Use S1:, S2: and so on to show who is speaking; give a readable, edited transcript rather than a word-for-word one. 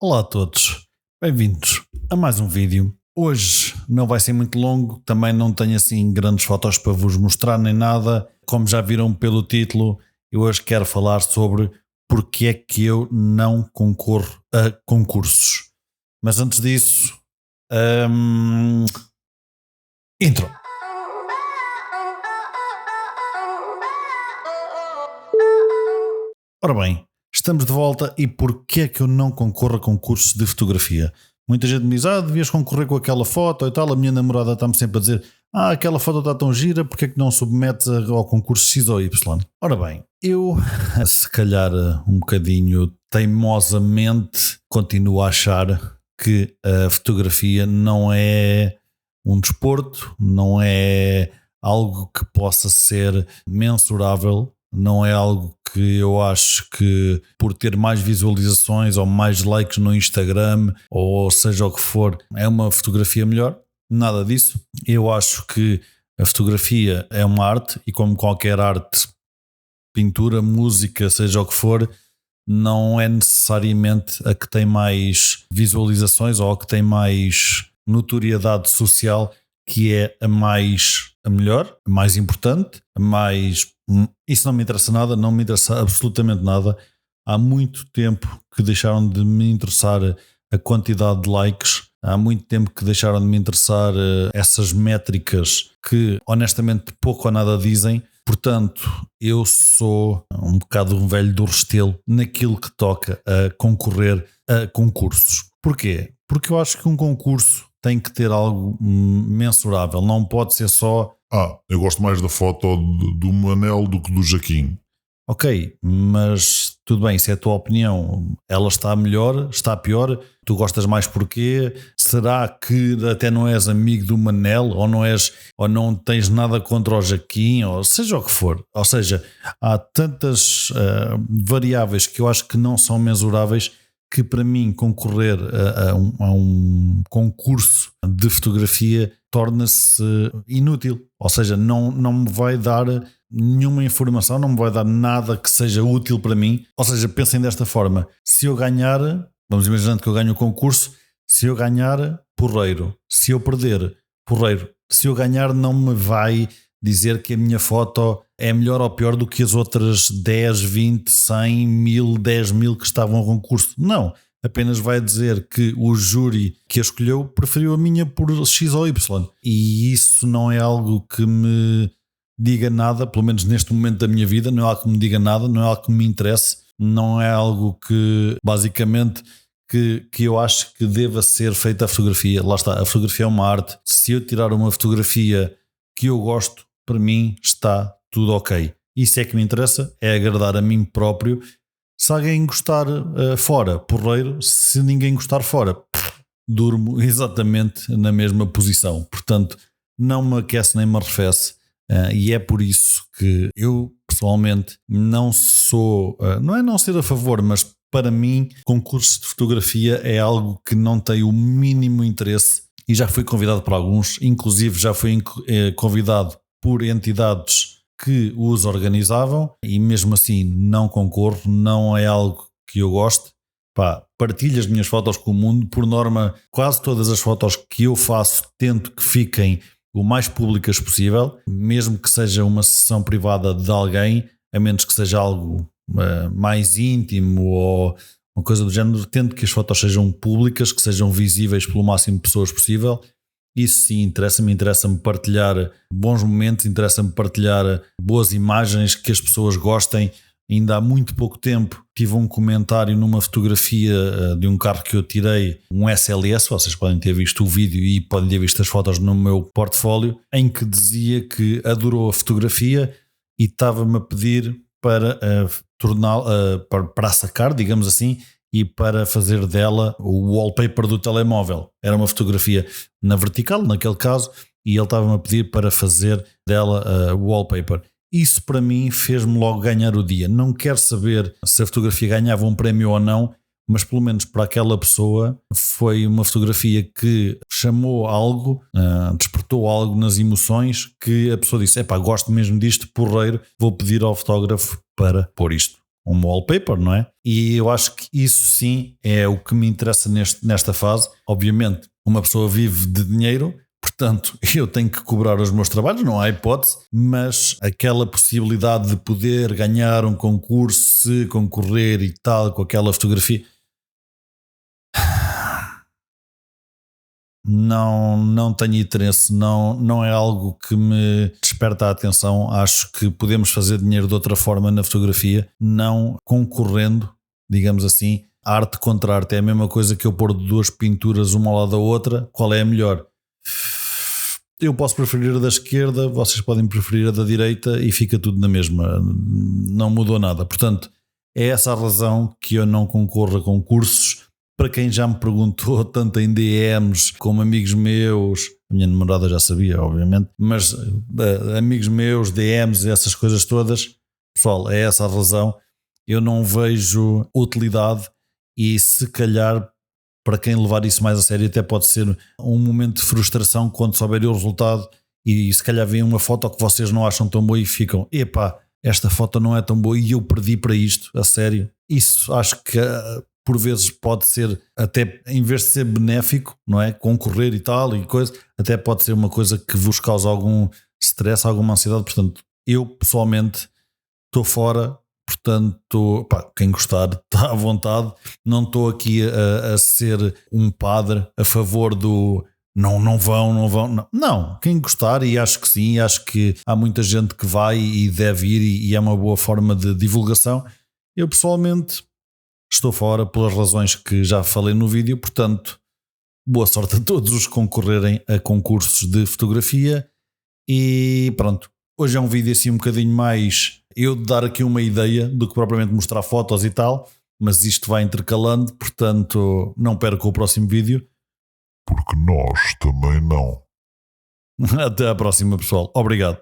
S1: Olá a todos, bem-vindos a mais um vídeo. Hoje não vai ser muito longo, também não tenho assim grandes fotos para vos mostrar nem nada. Como já viram pelo título, eu hoje quero falar sobre porque é que eu não concorro a concursos. Mas antes disso, intro. Ora bem, estamos de volta e porquê é que eu não concorro a concursos de fotografia? Muita gente me diz, devias concorrer com aquela foto e tal. A minha namorada está-me sempre a dizer, aquela foto está tão gira, porque é que não submetes ao concurso X ou Y? Ora bem, eu se calhar um bocadinho teimosamente continuo a achar que a fotografia não é um desporto, não é algo que possa ser mensurável. Não é algo que eu acho que por ter mais visualizações ou mais likes no Instagram ou seja o que for, é uma fotografia melhor. Nada disso. Eu acho que a fotografia é uma arte e como qualquer arte, pintura, música, seja o que for, não é necessariamente a que tem mais visualizações ou a que tem mais notoriedade social que é a melhor, a mais importante, a mais... Isso não me interessa nada, não me interessa absolutamente nada. Há muito tempo que deixaram de me interessar a quantidade de likes, há muito tempo que deixaram de me interessar essas métricas que honestamente pouco ou nada dizem. Portanto, eu sou um bocado um velho do Restelo naquilo que toca a concorrer a concursos. Porquê? Porque eu acho que um concurso tem que ter algo mensurável, não pode ser só...
S2: eu gosto mais da foto do Manel do que do Jaquim.
S1: Ok, mas tudo bem, se é a tua opinião, ela está melhor, está pior, tu gostas mais porquê? Será que até não és amigo do Manel ou não tens nada contra o Jaquim, ou seja o que for? Ou seja, há tantas variáveis que eu acho que não são mensuráveis que para mim concorrer a um concurso de fotografia torna-se inútil. Ou seja, não me vai dar nenhuma informação, não me vai dar nada que seja útil para mim. Ou seja, pensem desta forma, se eu ganhar, vamos imaginar que eu ganho o concurso, se eu ganhar, porreiro. Se eu perder, porreiro. Se eu ganhar, não me vai dizer que a minha foto é melhor ou pior do que as outras 10, 20, 100, 1000, 10.000 que estavam ao concurso. Não, apenas vai dizer que o júri que a escolheu preferiu a minha por X ou Y. E isso não é algo que me diga nada, pelo menos neste momento da minha vida, não é algo que me diga nada, não é algo que me interesse, não é algo que basicamente... Que eu acho que deva ser feita a fotografia. Lá está, a fotografia é uma arte. Se eu tirar uma fotografia que eu gosto, para mim está tudo ok. Isso é que me interessa, é agradar a mim próprio. Se alguém gostar fora, porreiro. Se ninguém gostar fora, durmo exatamente na mesma posição. Portanto, não me aquece nem me arrefece. E é por isso que eu pessoalmente não sou, não é não ser a favor, mas para mim concurso de fotografia é algo que não tem o mínimo interesse e já fui convidado por alguns, inclusive já fui convidado por entidades que os organizavam e mesmo assim não concorro, não é algo que eu goste. Partilho as minhas fotos com o mundo, por norma quase todas as fotos que eu faço tento que fiquem o mais públicas possível, mesmo que seja uma sessão privada de alguém, a menos que seja algo mais íntimo ou uma coisa do género, tento que as fotos sejam públicas, que sejam visíveis pelo máximo de pessoas possível. Isso sim, interessa-me partilhar bons momentos, interessa-me partilhar boas imagens, que as pessoas gostem. Ainda há muito pouco tempo tive um comentário numa fotografia de um carro que eu tirei, um SLS, vocês podem ter visto o vídeo e podem ter visto as fotos no meu portfólio, em que dizia que adorou a fotografia e estava-me a pedir para para sacar, digamos assim, e para fazer dela o wallpaper do telemóvel. Era uma fotografia na vertical, naquele caso, e ele estava-me a pedir para fazer dela o wallpaper. Isso para mim fez-me logo ganhar o dia. Não quero saber se a fotografia ganhava um prémio ou não, mas pelo menos para aquela pessoa foi uma fotografia que chamou algo, despertou algo nas emoções, que a pessoa disse, gosto mesmo disto, porreiro, vou pedir ao fotógrafo para pôr isto. um wallpaper, não é? E eu acho que isso sim é o que me interessa nesta fase. Obviamente, uma pessoa vive de dinheiro, portanto, eu tenho que cobrar os meus trabalhos, não há hipótese, mas aquela possibilidade de poder ganhar um concurso, se concorrer e tal, com aquela fotografia, não tenho interesse, não é algo que me desperta a atenção. Acho que podemos fazer dinheiro de outra forma na fotografia, não concorrendo, digamos assim. Arte contra arte é a mesma coisa que eu pôr duas pinturas uma ao lado da outra, qual é a melhor? Eu posso preferir a da esquerda, vocês podem preferir a da direita e fica tudo na mesma, não mudou nada. Portanto, é essa a razão que eu não concorro a concursos. Para quem já me perguntou, tanto em DMs como amigos meus, a minha namorada já sabia, obviamente, mas amigos meus, DMs, essas coisas todas, pessoal, é essa a razão. Eu não vejo utilidade e se calhar para quem levar isso mais a sério até pode ser um momento de frustração quando souberem o resultado e se calhar veem uma foto que vocês não acham tão boa e ficam, epá, esta foto não é tão boa e eu perdi para isto, a sério. Isso acho que por vezes pode ser até, em vez de ser benéfico, não é? Concorrer e tal e coisa, até pode ser uma coisa que vos causa algum stress, alguma ansiedade. Portanto, eu pessoalmente estou fora. Portanto, pá, quem gostar está à vontade. Não estou aqui a ser um padre a favor do não vão. Não, quem gostar, e acho que sim, acho que há muita gente que vai e deve ir e é uma boa forma de divulgação. Eu pessoalmente estou fora pelas razões que já falei no vídeo. Portanto, boa sorte a todos os que concorrerem a concursos de fotografia e pronto. Hoje é um vídeo assim um bocadinho mais eu de dar aqui uma ideia do que propriamente mostrar fotos e tal, mas isto vai intercalando, portanto não perca o próximo vídeo.
S2: Porque nós também não.
S1: Até à próxima, pessoal. Obrigado.